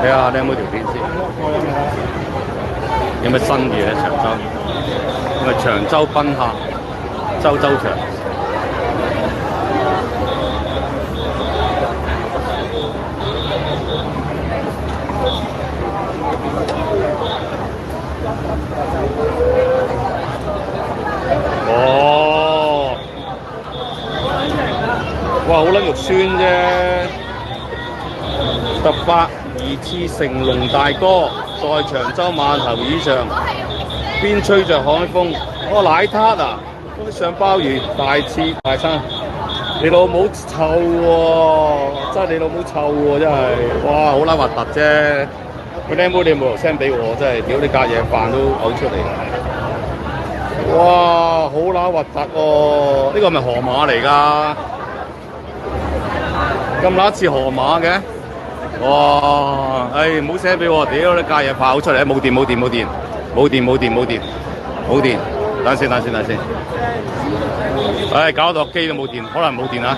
睇下你有冇條片先，有咩新嘢長洲？因為長洲賓客周周長。哦，哇，好撚肉酸啫！18二次成龍大哥在長洲碼頭以上，邊吹着海風。哦，奶撻啊，嗰啲上鮑魚大翅大餐，你老母臭喎！真係你老母臭喎！真係，哇，好撚核突啫！個靚妹你冇 send 俾我，真係屌你隔夜飯都嘔出嚟。哇，好撚核突喎！呢個係咪河馬嚟㗎？咁撚似河馬嘅？哇！唉，唔好 send 俾我，屌你隔夜飯嘔出嚟，冇電冇電冇電冇電冇電冇電冇電，等先。唉，搞到機都冇電，可能冇電啊！